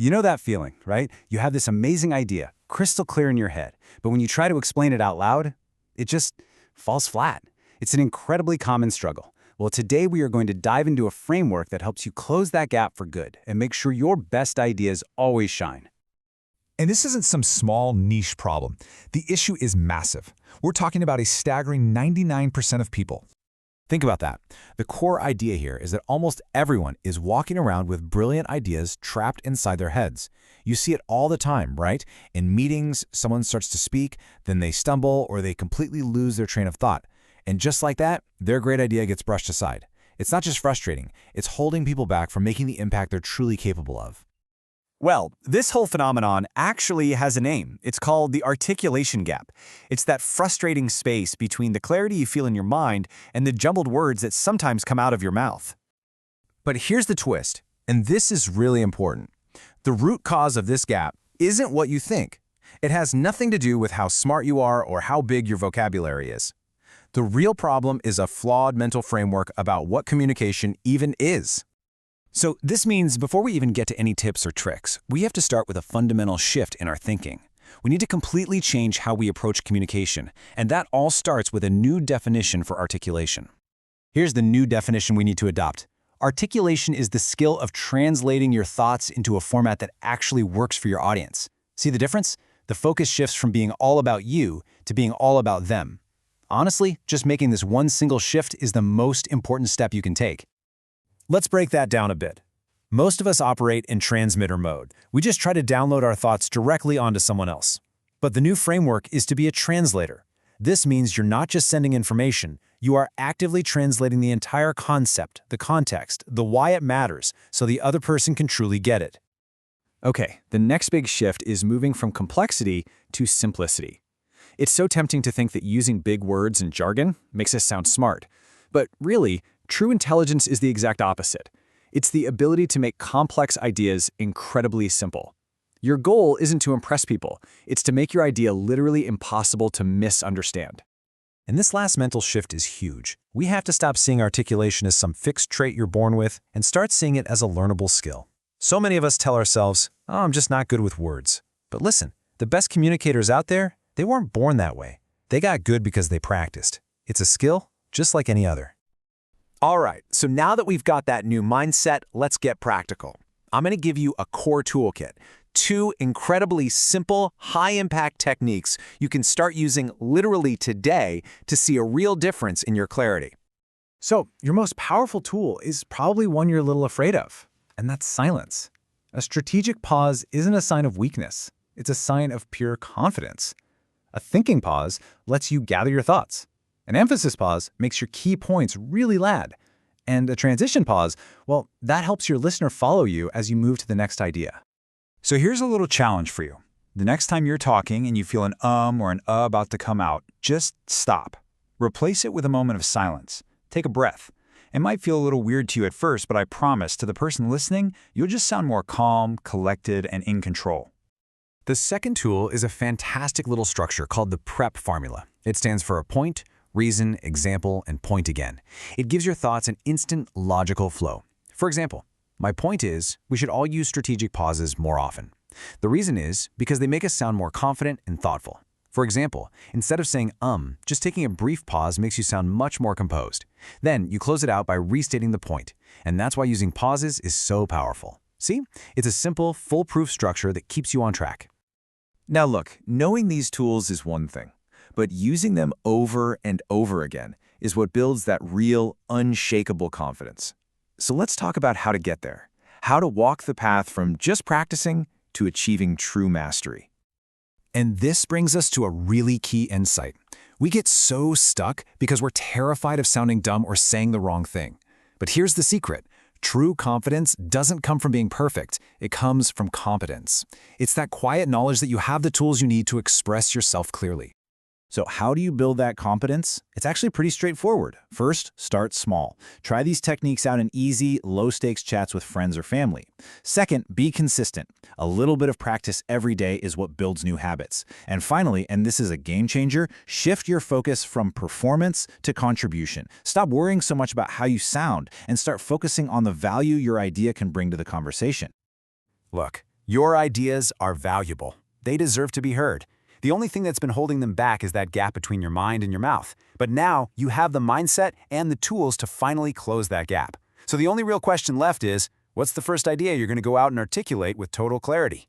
You know that feeling, right? You have this amazing idea, crystal clear in your head, but when you try to explain it out loud, it just falls flat. It's an incredibly common struggle. Well, today we are going to dive into a framework that helps you close that gap for good and make sure your best ideas always shine. And this isn't some small niche problem. The issue is massive. We're talking about a staggering 99% of people. Think about that. The core idea here is that almost everyone is walking around with brilliant ideas trapped inside their heads. You see it all the time, right? In meetings, someone starts to speak, then they stumble or they completely lose their train of thought. And just like that, their great idea gets brushed aside. It's not just frustrating, it's holding people back from making the impact they're truly capable of. Well, this whole phenomenon actually has a name. It's called the articulation gap. It's that frustrating space between the clarity you feel in your mind and the jumbled words that sometimes come out of your mouth. But here's the twist, and this is really important. The root cause of this gap isn't what you think. It has nothing to do with how smart you are or how big your vocabulary is. The real problem is a flawed mental framework about what communication even is. So this means before we even get to any tips or tricks, we have to start with a fundamental shift in our thinking. We need to completely change how we approach communication, and that all starts with a new definition for articulation. Here's the new definition we need to adopt. Articulation is the skill of translating your thoughts into a format that actually works for your audience. See the difference? The focus shifts from being all about you to being all about them. Honestly, just making this one single shift is the most important step you can take. Let's break that down a bit. Most of us operate in transmitter mode. We just try to download our thoughts directly onto someone else. But the new framework is to be a translator. This means you're not just sending information, you are actively translating the entire concept, the context, the why it matters, so the other person can truly get it. Okay, the next big shift is moving from complexity to simplicity. It's so tempting to think that using big words and jargon makes us sound smart. But really, true intelligence is the exact opposite. It's the ability to make complex ideas incredibly simple. Your goal isn't to impress people, it's to make your idea literally impossible to misunderstand. And this last mental shift is huge. We have to stop seeing articulation as some fixed trait you're born with and start seeing it as a learnable skill. So many of us tell ourselves, "Oh, I'm just not good with words." But listen, the best communicators out there, they weren't born that way. They got good because they practiced. It's a skill just like any other. All right, so now that we've got that new mindset, let's get practical. I'm going to give you a core toolkit, 2 incredibly simple, high-impact techniques you can start using literally today to see a real difference in your clarity. So, your most powerful tool is probably one you're a little afraid of, and that's silence. A strategic pause isn't a sign of weakness. It's a sign of pure confidence. A thinking pause lets you gather your thoughts. An emphasis pause makes your key points really land. And a transition pause, well, that helps your listener follow you as you move to the next idea. So here's a little challenge for you. The next time you're talking and you feel an or an about to come out, just stop. Replace it with a moment of silence. Take a breath. It might feel a little weird to you at first, but I promise to the person listening, you'll just sound more calm, collected, and in control. The second tool is a fantastic little structure called the PREP formula. It stands for a point, reason, example, and point again. It gives your thoughts an instant logical flow. For example, my point is we should all use strategic pauses more often. The reason is because they make us sound more confident and thoughtful. For example, instead of saying just taking a brief pause makes you sound much more composed. Then you close it out by restating the point, and that's why using pauses is so powerful. See? It's a simple, foolproof structure that keeps you on track. Now look, knowing these tools is one thing. But using them over and over again is what builds that real, unshakable confidence. So let's talk about how to get there, how to walk the path from just practicing to achieving true mastery. And this brings us to a really key insight. We get so stuck because we're terrified of sounding dumb or saying the wrong thing. But here's the secret. True confidence doesn't come from being perfect. It comes from competence. It's that quiet knowledge that you have the tools you need to express yourself clearly. So how do you build that competence? It's actually pretty straightforward. First, start small. Try these techniques out in easy, low-stakes chats with friends or family. Second, be consistent. A little bit of practice every day is what builds new habits. And finally, and this is a game changer, shift your focus from performance to contribution. Stop worrying so much about how you sound and start focusing on the value your idea can bring to the conversation. Look, Your ideas are valuable. They deserve to be heard. The only thing that's been holding them back is that gap between your mind and your mouth. But now you have the mindset and the tools to finally close that gap. So the only real question left is, what's the first idea you're going to go out and articulate with total clarity?